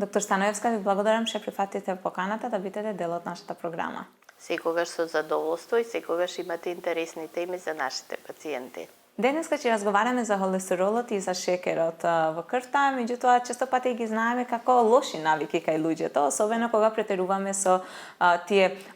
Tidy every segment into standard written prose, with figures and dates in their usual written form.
Доктор Станоевска, ви благодарам што прифатите поканата да бидете дел од нашата програма. Секогаш со задоволство и секогаш имате интересни теми за нашите пациенти. Денеска ќе разговараме за холестеролот и за шекерот во крвта, меѓутоа често пати ги знаеме како лоши навики кај луѓето, особено кога претеруваме со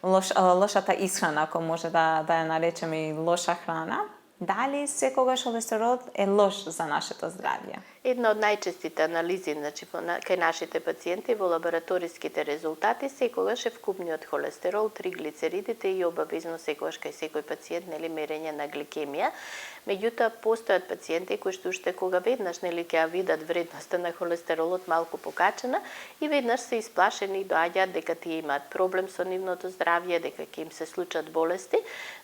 лошата исхрана, ако може да ја наречеме и лоша храна. Дали секогаш холестеролот е лош за нашето здравје? Една од најчестите анализи, кај нашите пациенти во лабораториските резултати секогаш е вкупниот холестерол, триглицеридите и обавезно секогаш кај секој пациент мерење на гликемија. Меѓутоа постојат пациенти кои што уште кога веднаш ќе видат вредноста на холестеролот малку покачена и веднаш се исплашени и доаѓаат дека тие имаат проблем со нивното здравје, дека ќе им се случат болести,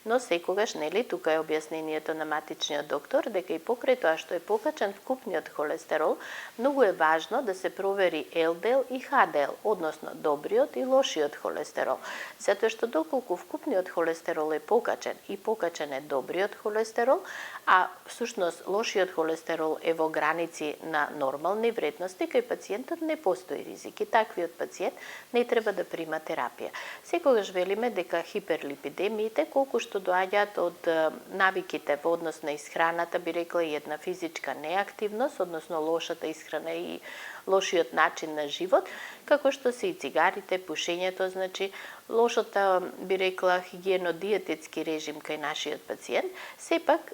но секогаш тука е објаснението на матичниот доктор дека и покрај тоа што е покачен вкупниот холестерол, многу е важно да се провери ЛДЛ и ХДЛ, односно добриот и лошиот холестерол. Затоа што доколку вкупниот холестерол е покачен и покачен е добриот холестерол, а всушност лошиот холестерол е во граници на нормални вредности, кај пациентот не постои ризик и таквиот пациент не треба да прима терапија. Секогаш велиме дека хиперлипидемиите, колку што доаѓаат од навиките во однос на исхраната, би рекла и една физичка неактивност, односно лошата исхрана и лошиот начин на живот, како што се и цигарите, пушењето, значи лошата, би рекла, хигиено-диететски режим кај нашиот пациент, сепак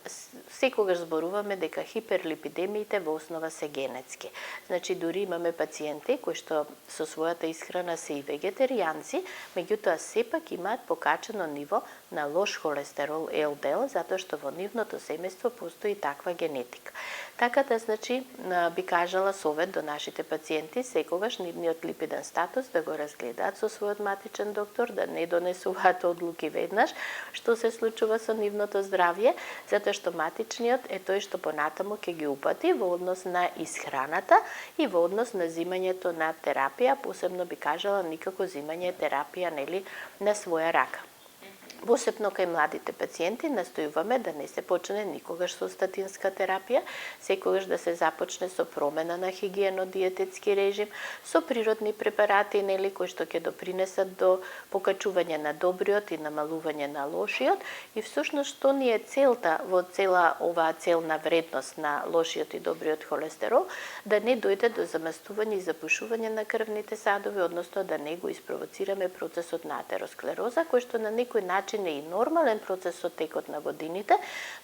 секогаш зборуваме дека хиперлипидемиите во основа се генетски. Значи дури имаме пациенти кои што со својата исхрана се и вегетаријанци, меѓутоа сепак имаат покачено ниво на лош холестерол ЛДЛ, затоа што во нивното семејство постои таква генетика. Така да, значи, би кажала совет до нашите пациенти секогаш нивниот липиден статус да го разгледаат со својот матичен доктор, да не донесуваат одлуки веднаш што се случува со нивното здравје, затоа што матичниот е тој што понатаму ќе ги упати во однос на исхраната и во однос на зимањето на терапија, посебно би кажала никако зимање терапија на своја рака. Посебно кај младите пациенти настојуваме да не се почне никогаш со статинска терапија, секогаш да се започне со промена на хигиено-диететски режим, со природни препарати кои што ќе допринесат до покачување на добриот и намалување на лошиот и всушност што ни е целта во цела оваа целна вредност на лошиот и добриот холестерол, да не дојде до замастување и запушување на крвните садови, односно да не го испровоцираме процесот на атеросклероза, кој што на некој начин е и нормален процес со текот на годините,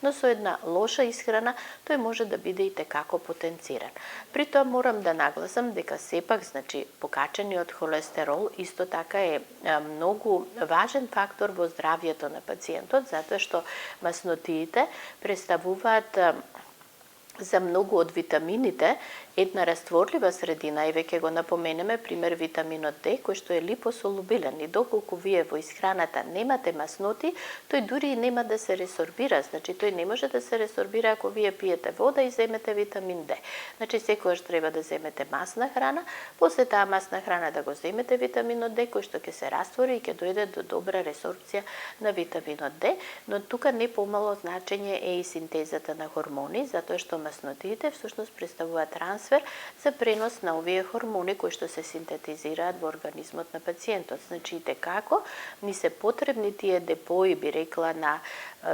но со една лоша исхрана тој може да биде и текако потенциран. При тоа морам да нагласам дека сепак, значи, покачениот холестерол исто така е многу важен фактор во здравјето на пациентот, затоа што маснотиите представуваат за многу од витамините една растворлива средина, и веќе го напоменеме пример витаминот Д, кој што е липосолубилен и доколку вие во исхраната немате масноти, тој дури и нема да се ресорбира, значи тој не може да се ресорбира ако вие пиете вода и земете витамин Д. Значи секогаш треба да земете масна храна, после таа масна храна да го земете витаминот Д, кој што ќе се раствори и ќе дојде до добра ресорбција на витаминот Д, но тука не помало значење е и синтезата на хормони, затоа што маснотиите всушност представуваат трансфер за пренос на овие хормони кои што се синтетизираат во организмот на пациентот. Значи, како ни се потребни тие депои, би рекла, на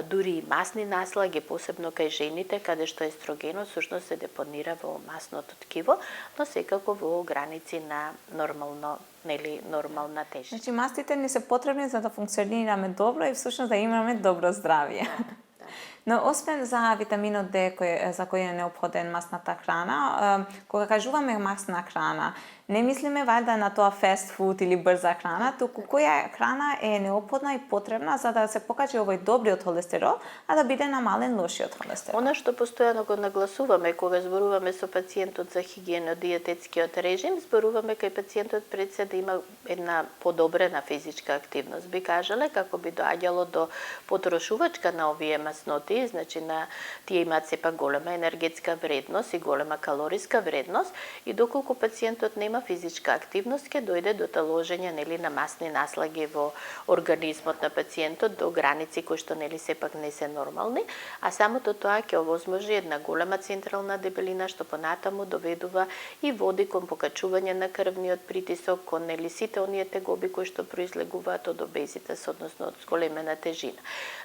дури и масни наслаги, посебно кај жените, каде што естрогенот всушност се депонира во масното ткиво, но секако во граници на нормална тежина. Значи, мастите ни се потребни за да функционираме добро и всушност да имаме добро здравје. Но освен за витаминот Д за кој е неопходен масната храна, кога кажуваме масна храна, не мислиме валјда на тоа фест фуд или брза храна, туку која храна е неопходна и потребна за да се покаже овој добриот холестерол, а да биде намален лошиот холестерол. Она што постојано го нагласуваме кога зборуваме со пациентот за хигиено-диететскиот режим, зборуваме кај пациентот пред се да има една подобрена физичка активност. Би кажале како би доаѓало до потрошувачка на овие масноти калории, значи тие имаат сепак голема енергетска вредност и голема калориска вредност и доколку пациентот нема физичка активност, ќе дојде до таложење на масни наслаги во организмот на пациентот до граници кои што сепак не се нормални, а самото тоа ќе овозможи една голема централна дебелина што понатаму доведува и води кон покачување на крвниот притисок, кон сите оние тегоби кои што произлегуваат од обезитет, односно од зголемена тежина.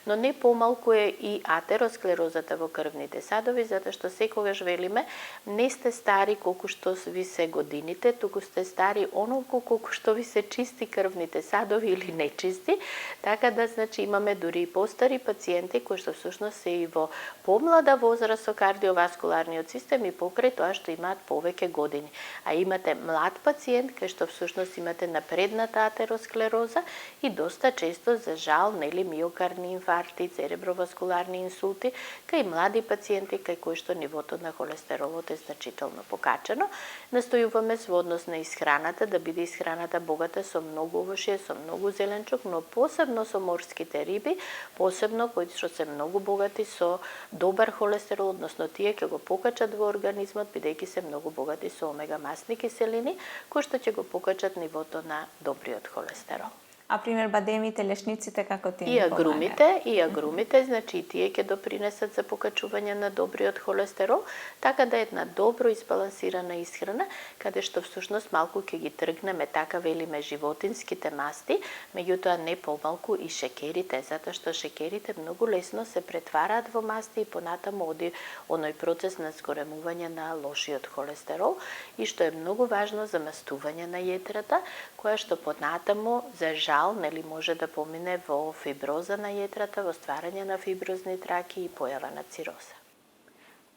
Но не помалку е и атеросклерозата во крвните садови, затоа што секогаш велиме, не сте стари колку што ви се годините, туку сте стари онолку колку што ви се чисти крвните садови или нечисти, така да значи имаме дури и постари пациенти кои што всушност се и во помлада возраст со кардиоваскуларниот систем и покрај тоа што имаат повеќе години. А имате млад пациент кај што всушност имате напредната атеросклероза и доста често за жал миокардни инфаркти, цереброваскуларни инсулти кај млади пациенти кај кои што нивото на холестеролот е значително покачено. Настојуваме во однос на исхраната да биде исхраната богата со многу овошје, со многу зеленчук, но посебно со морските риби, посебно кои што се многу богати со добар холестерол, односно тие ќе го покачат во организмот бидејќи се многу богати со омега масни киселини, кои што ќе го покачат нивото на добриот холестерол. А пример бадемите, лешниците како тие? И агрумите, значи тие ќе допринесат за покачување на добриот холестерол, така да е една добро избалансирана исхрана, каде што всушност малку ќе ги тргнеме, така велиме, животинските масти, меѓутоа не помалку и шекерите, затоа што шекерите многу лесно се претвараат во масти и понатаму оди оној процес на згоремување на лошиот холестерол и што е многу важно за мастување на јетрата, која што понатаму за жал може да помине во фиброза на јетрата, во стварање на фиброзни траки и појава на цироза.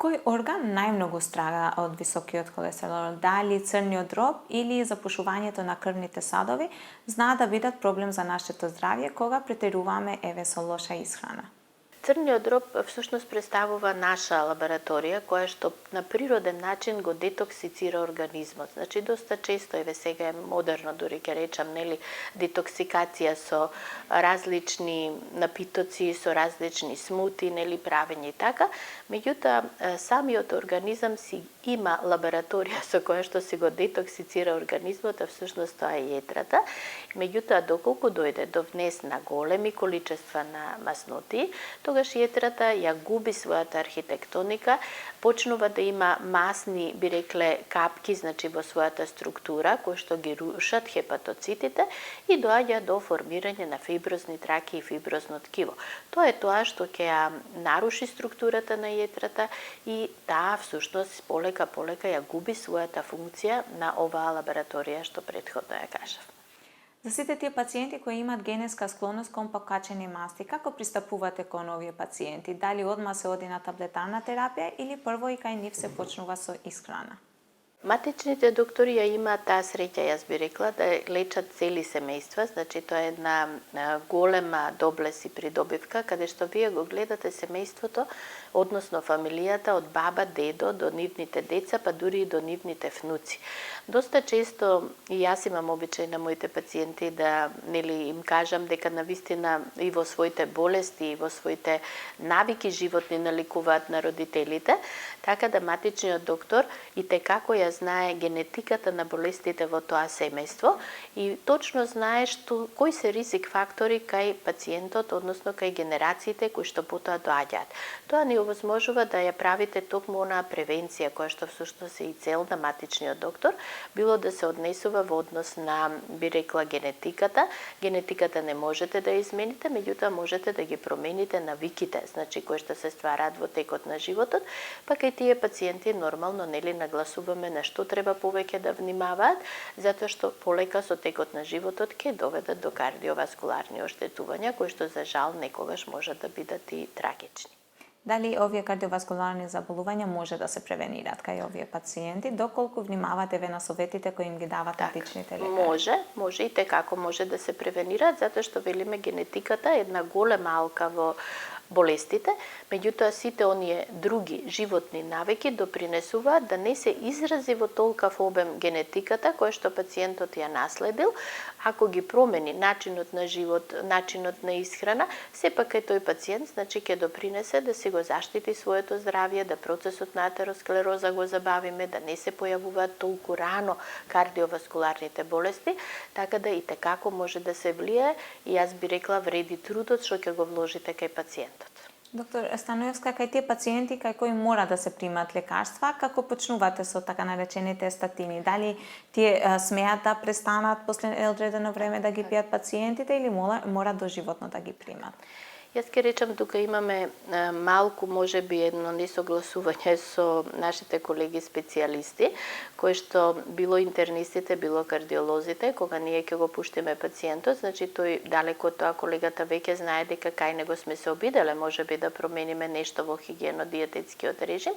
Кој орган најмногу страда од високиот холестерол? Дали црниот дроб или запушувањето на крвните садови знаат да бидат проблем за нашето здравје кога претеруваме со лоша исхрана? Црниот дроб всушност представува наша лабораторија која што на природен начин го детоксицира организмот. Значи доста често сега е модерно дури ќе речам детоксикација со различни напитоци, со различни смути, правење така. Меѓутоа самиот организам си има лабораторија со која што си го детоксицира организмот, а всушност тоа е јетрата. Меѓутоа доколку дојде до внес на големи количества на масноти, тогаш јетрата ја губи својата архитектоника, почнува да има масни, би рекле, капки, значи во својата структура, кои што ги рушат хепатоцитите и доаѓа до формирање на фиброзни траки и фиброзно ткиво. Тоа е тоа што ќе ја наруши структурата на јетрата и таа всушност полека ја губи својата функција на оваа лабораторија што претходно ја кажав. За сите тие пациенти кои имаат генетска склоност кон покачени масти, како пристапувате кон овие пациенти? Дали одма се оди на таблетарна терапија или прво и кај нив се почнува со исхрана? Матичните доктори ја имаат таа среќа, јас би рекла, да лечат цели семејства, значи тоа е една голема доблес и придобивка, каде што вие го гледате семејството, односно фамилијата од баба, дедо до нивните деца, па дури и до нивните внуци. Доста често и јас имам обичај на моите пациенти да им кажам дека навистина и во своите болести и во своите навики животни наликуваат на родителите, така да матичниот доктор и како ја знае генетиката на болестите во тоа семејство и точно знае кои се ризик фактори кај пациентот, односно кај генерациите кои што потоа доаѓаат. Тоа ни овозможува да ја правите токму онаа превенција која што всушност е и цел на матичниот доктор, било да се однесува во однос на, би рекла, генетиката. Генетиката не можете да ја измените, меѓутоа можете да ги промените навиките, значи кои што се ствараат во текот на животот, па кај тие пациенти нормално нагласуваме на што треба повеќе да внимаваат, затоа што полека со текот на животот ќе доведат до кардиоваскуларни оштетувања, кои што за жал некогаш можат да бидат и трагични. Дали овие кардиоваскуларни заболувања може да се превенираат кај овие пациенти, доколку внимавате на советите кои им ги дават матичните лекари? Може и како може да се превенираат, затоа што велиме генетиката е една голема алка во болестите, меѓутоа сите оние други животни навики допринесуваат да не се изрази во толкав обем генетиката која што пациентот ја наследил. Ако ги промени начинот на живот, начинот на исхрана, сепак е тој пациент значи ќе допринесе да си го заштити своето здравје, да процесот на атеросклероза го забавиме, да не се појавуваат толку рано кардиоваскуларните болести, така да и tekako може да се влијае и јас би рекла вреди трудот што ќе го вложите кај пациентот. Доктор Станоевска, кај тие пациенти кај кои мора да се примат лекарства, како почнувате со така наречените статини? Дали тие смеат да престанат после одредено време да ги пијат пациентите или мора доживотно да ги примат? Јас ќе речам, тука имаме малку, можеби, едно несогласување со нашите колеги специјалисти, кои што било интернистите, било кардиолозите, кога ние ќе го пуштиме пациентот, значи тој далеко тоа колегата веќе знае дека кај него сме се обиделе, можеби да промениме нешто во хигиено-диететскиот режим,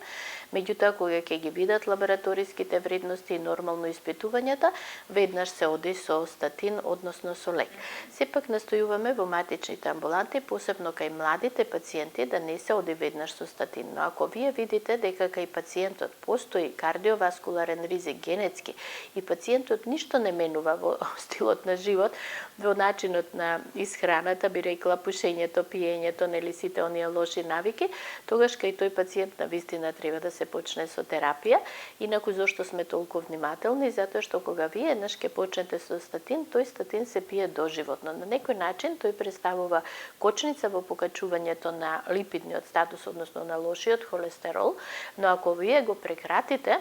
меѓутоа кога ќе ги видат лабораториските вредности и нормално испитувањата, веднаш се оди со статин, односно со лек. Сепак настојуваме во матичните амбуланти, посебно кај младите пациенти, да не се оди веднаш со статин. Но ако вие видите дека кај пациентот постои кардиоваскуларен ризик генетски и пациентот ништо не менува во стилот на живот, во начинот на исхраната, би рекла пушењето, пиењето, нели сите оние лоши навики, тогаш кај тој пациент навистина треба да се почне со терапија. Инаку зошто сме толку внимателни? Затоа што кога вие еднаш ќе почнете со статин, тој статин се пие доживотно. На некој начин тој представува кочница во покачувањето на липидниот статус, односно на лошиот холестерол, но ако вие го прекратите,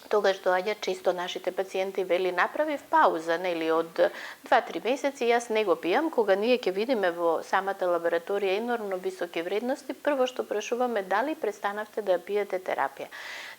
тогаш доаѓа често нашите пациенти вели направив пауза, нели од 2-3 месеци јас не го пијам, кога ние ќе видиме во самата лабораторија енормно високи вредности, прво што прашуваме дали престанавте да пиете терапија.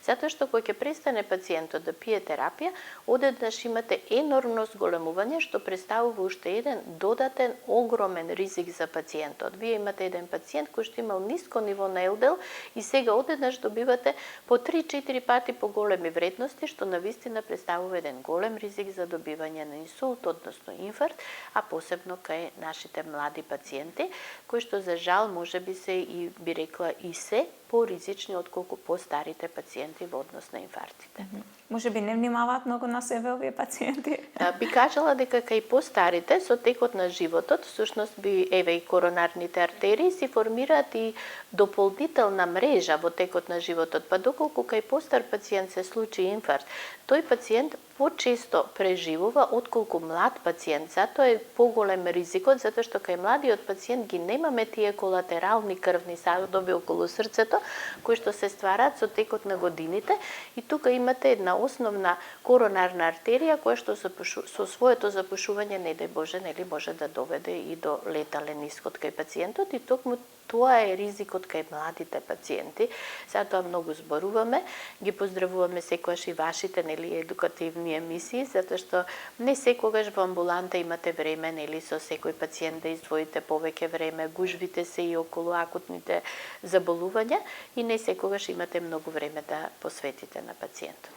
Затоа што кога ќе престане пациентот да пие терапија, одеднаш имате енормно зголемување што представува уште еден додатен огромен ризик за пациентот. Вие имате еден пациент кој што имал ниско ниво на ЛДЛ и сега одеднаш добивате по 3-4 пати поголеми вредности, што навистина представува еден голем ризик за добивање на инсулт, односно инфаркт, а посебно кај нашите млади пациенти, кои што за жал можеби се и би рекла и се поризични отколку постарите пациенти во однос на инфарктите. Може би не внимаваат многу на себе овие пациенти? Би кажала дека кај постарите со текот на животот, всушност би еве и коронарните артерии се формираат и дополнителна мрежа во текот на животот, па доколку кај постар пациент се случи инфаркт, тој пациент почесто преживува отколку млад пациент. Затоа е поголем ризикот, затоа што кај младиот пациент ги немаме тие колатерални крвни садови околу срцето, кои што се ствараат со текот на годините, и тука имате една основна коронарна артерија која што со своето запушување, не дај Боже, нели може да доведе и до летален исход кај пациентот, и токму тоа е ризикот кај младите пациенти. Затоа многу зборуваме, ги поздравуваме секогаш и вашите нели едукативни емисии, затоа што не секогаш во амбуланта имате време нели со секој пациент да издвоите повеќе време, гужвите се и околу акутните заболувања и не секогаш имате многу време да посветите на пациентот.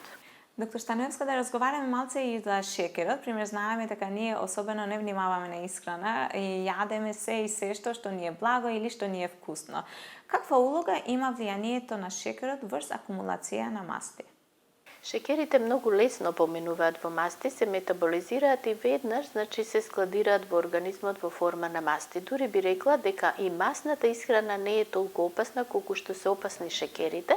Доктор Станоевска, да разговараме малце и за шекерот. Пример, знаеме дека ние особено не внимаваме на исхрана и јадеме се и се што ни е благо или што ни е вкусно. Каква улога има влијанието на шекерот врз акумулација на масти? Шекерите многу лесно поминуваат во масти, се метаболизираат и веднаш, значи се складираат во организмот во форма на масти. Дури би рекла дека и масната исхрана не е толку опасна колку што се опасни шекерите,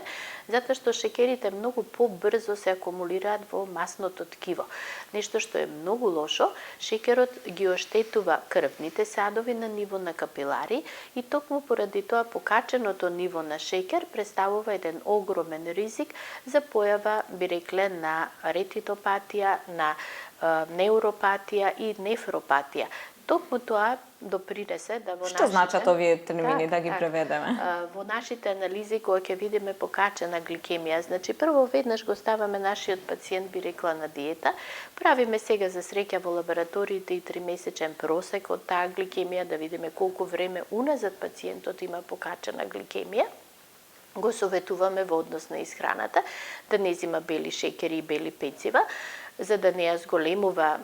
затоа што шекерите многу побрзо се акумулираат во масното ткиво. Нешто што е многу лошо, шекерот ги оштетува крвните садови на ниво на капилари и токму поради тоа покаченото ниво на шекер представува еден огромен ризик за појава рекле на ретинопатија, на неуропатија и нефропатија. Токму тоа допринесе да во Што значат овие термини, да ги преведеме? Во нашите анализи кога ќе видиме покачена гликемија, значи прво веднаш го ставаме нашиот пациент, би рекла, на диета, правиме сега за среќа во лабораториите и 3-месечен просек од таа гликемија да видиме колку време уназад пациентот има покачена гликемија. Го советуваме во однос на исхраната, да не зима бели шекери и бели пецива. за да не зголемува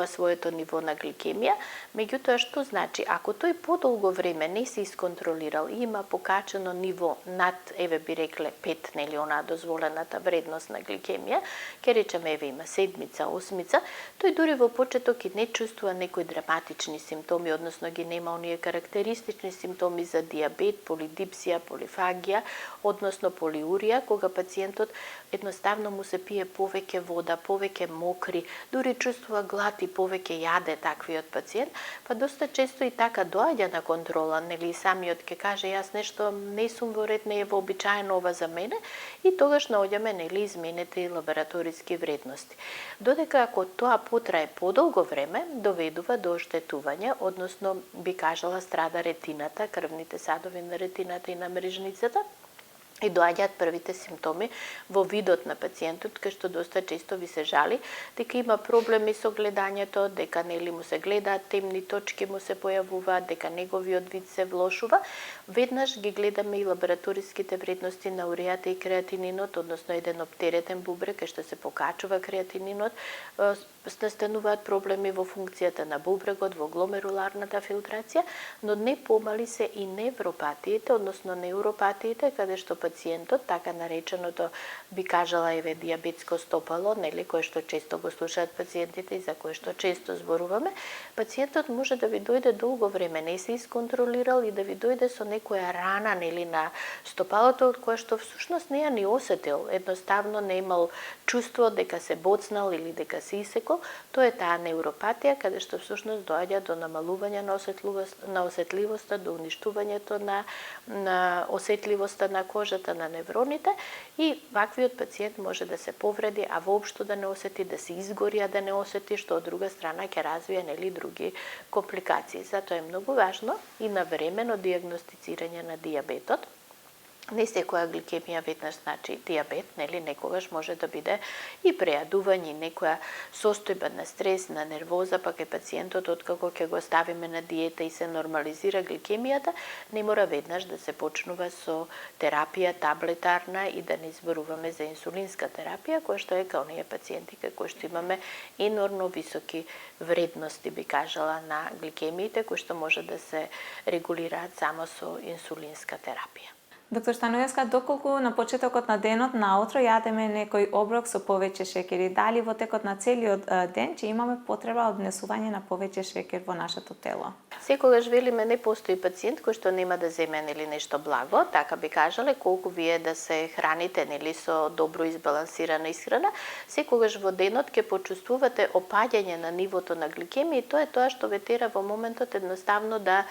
своето ниво на гликемија. Меѓутоа, што значи? Ако тој подолго време не се исконтролирал и има покачено ниво над, би рекле, 5, нели, она дозволената вредност на гликемија, ке речеме, има седмица, осмица, тој дури во почеток и не чувствува некои драматични симптоми, односно ги нема оние карактеристични симптоми за диабет, полидипсија, полифагија, односно полиурија, кога пациентот едноставно му се пие повеќе вода, повеќе мокри, дури чувствува глад и повеќе јаде таквиот пациент, па доста често и така доаѓа на контрола, нели, самиот ќе каже, јас нешто не сум во ред, не е вообичаено ова за мене, и тогаш наоѓаме, нели, изменети лабораториски вредности. Додека ако тоа потрае подолго време, доведува до оштетување, односно би кажала страда ретината, крвните садови на ретината и на мрежницата, и доаѓаат првите симптоми во видот на пациентот, кај што доста често ви се жали дека има проблеми со гледањето, дека нели му се гледаат темни точки, му се појавуваат, дека неговиот вид се влошува. Веднаш ги гледаме и лабораториските вредности на уреата и креатининот, односно еден оптеретен бубрек кај што се покачува креатининот, настануваат проблеми во функцијата на бубрегот, во гломеруларната филтрација, но не помали се и невропатиите, односно неуропатиите, каде што пациентот, така нареченото, би кажала, диабетско стопало, нели, кое што често го слушаат пациентите и за кое што често зборуваме, пациентот може да ви дојде долго време, не се исконтролирал и да ви дојде со некоја рана, нели, на стопалото, од која што всушност не ја ни осетил, едноставно не имал чувство дека се боцнал или дека се исекол. Тоа е таа невропатија, каде што всушност доаѓа до намалување на осетливоста, до уништувањето на осетливоста на кожата, на невроните, и ваквиот пациент може да се повреди, а воопшто да не осети, да се изгори, а да не осети, што од друга страна ќе развие, нели, други компликации. Затоа е многу важно и навремено дијагностицирање на дијабетот. Не секоја гликемија веднаш значи диабет, нели, некогаш може да биде и прејадување, некоја состојба на стрес, на нервоза, пак е пациентот, откако ќе го ставиме на диета и се нормализира гликемијата, не мора веднаш да се почнува со терапија таблетарна и да не зборуваме за инсулинска терапија, која што е кај оние пациенти кои што имаме енормно високи вредности, би кажала, на гликемиите, кои што може да се регулираат само со инсулинска терапија. Доктор Станоевска, доколку на почетокот на денот наутро јадеме некој оброк со повеќе шеќери, дали во текот на целиот ден ќе имаме потреба од внесување на повеќе шеќер во нашето тело? Секогаш велиме не постои пациент кој што нема да земе, нели, нешто благо, така би кажале, колку вие да се храните, нели, со добро избалансирана исхрана, секогаш во денот ќе почувствувате опаѓање на нивото на гликемија, и тоа е тоа што ве тера во моментот едноставно да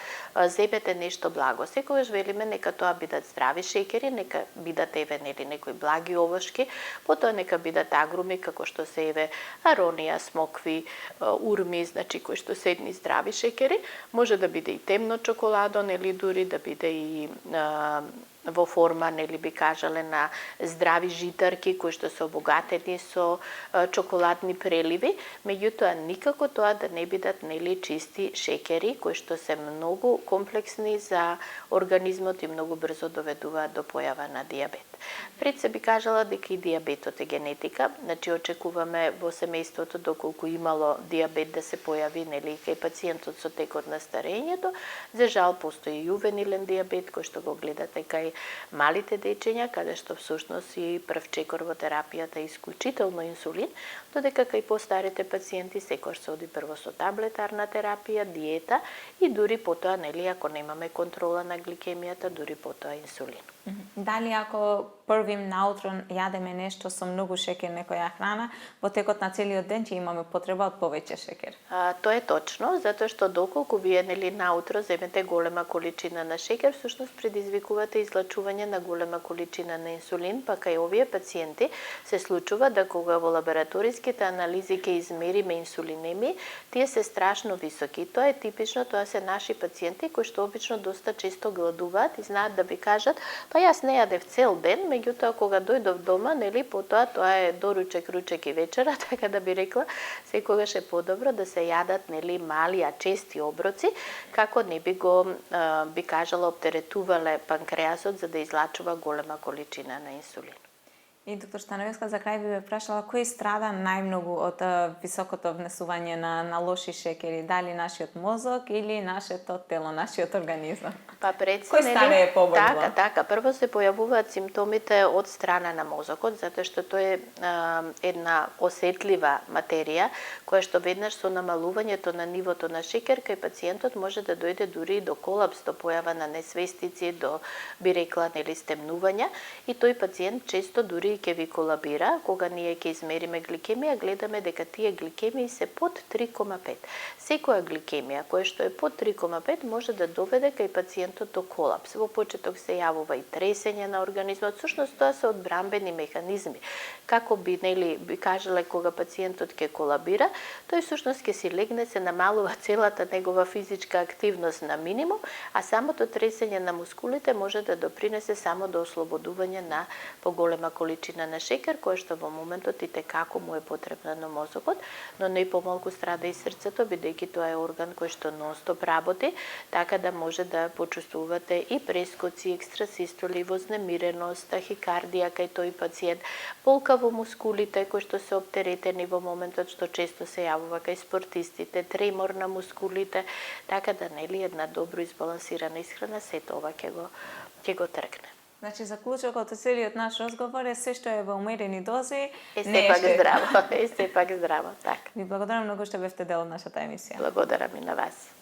земете нешто благо. Секогаш велиме нека тоа бидат здрави шеќери, нека бидат нели, некои благи овошки, потоа нека бидат агруми како што се аронија, смокви, урми, значи кои што се едни здрави шеќери. Може да биде и темно чоколадо, нели, дури да биде и во форма, нели, би кажале, на здрави житарки кои што се обогатени со чоколадни преливи, меѓутоа никако тоа да не бидат, нели, чисти шеќери кои што се многу комплексни за организмот и многу брзо доведуваат до појава на диабет. Пред се би кажала дека и диабетот е генетика, значи очекуваме во семејството доколку имало диабет да се појави, нели, кај пациентот со текот на старењето. За жал постои јувенилен диабет кој што го гледате кај малите дечиња, каде што всушност и прв чекор во терапијата е исклучително инсулин, додека кај постарите пациенти секогаш се оди прво со таблетарна терапија, диета и дури потоа, нели, ако немаме контрола на гликемијата, дури потоа инсулин. Дали ако првим наутро јадеме нешто со многу шеќер, некоја храна, во текот на целиот ден ќе имаме потреба од повеќе шеќер? Тоа е точно, затоа што доколку вие, нели, наутро земете голема количина на шеќер, всушност предизвикувате излачување на голема количина на инсулин, па кај овие пациенти се случува да кога во лабораториските анализи ќе измериме инсулинеми, тие се страшно високи. Тоа е типично, тоа се наши пациенти кои што обично доста често гладуваат и знаат да ви кажат: па јас не јадев цел ден, меѓутоа кога дојдов дома, нели, потоа тоа е доручек, ручек и вечера, така да би рекла, секогаш е подобро да се јадат, нели, мали, а чести оброци, како не би го, би кажала, оптеретувале панкреасот за да излачува голема количина на инсулин. И доктор Становиска, за крај би ве прашала кој страда најмногу од високото внесување на лоши шекери, дали нашиот мозок или нашето тело, нашиот организам? Па пред се, Кој старее поборува? Така. Прво се појавуваат симптомите од страна на мозокот, затоа што тоа е една осетлива материја, која што веднаш со намалувањето на нивото на шекер кај пациентот може да дојде дури и до колапс, до појава на несвестици, до, би рекла, стемнувања, и тој пациент често дури ќе ви колабира. Кога ние ќе измериме гликемија, гледаме дека тие гликемии се под 3,5. Секоја гликемија која што е под 3,5 може да доведе кај пациентот до колапс. Во почеток се јавува и тресење на организмот. Всушност тоа се одбрамбени механизми. Како би кажале кога пациентот ќе колабира, тој всушност ќе си легне, се намалува целата негова физичка активност на минимум, а самото тресење на мускулите може да допринесе само до ослободување на поголема количина на шекер, која што во моментот итекако му е потребна на мозокот, но не помалку страда и срцето, бидејќи тоа е орган кој што нон-стоп работи, така да може да почувствувате и прескоци, екстрасистоли, вознемиреност, тахикардија кај тој пациент, болка во мускулите кои што се оптеретени во моментот, што често се јавува кај спортистите, тремор на мускулите, така да една добро избалансирана исхрана сето ова ќе го тргне. Значи, заклучокот од целиот наш разговор е се што е во умерени дози, Е сепак здраво, така. Ви благодарам многу што бевте дел од нашата емисија. Благодарам и на вас.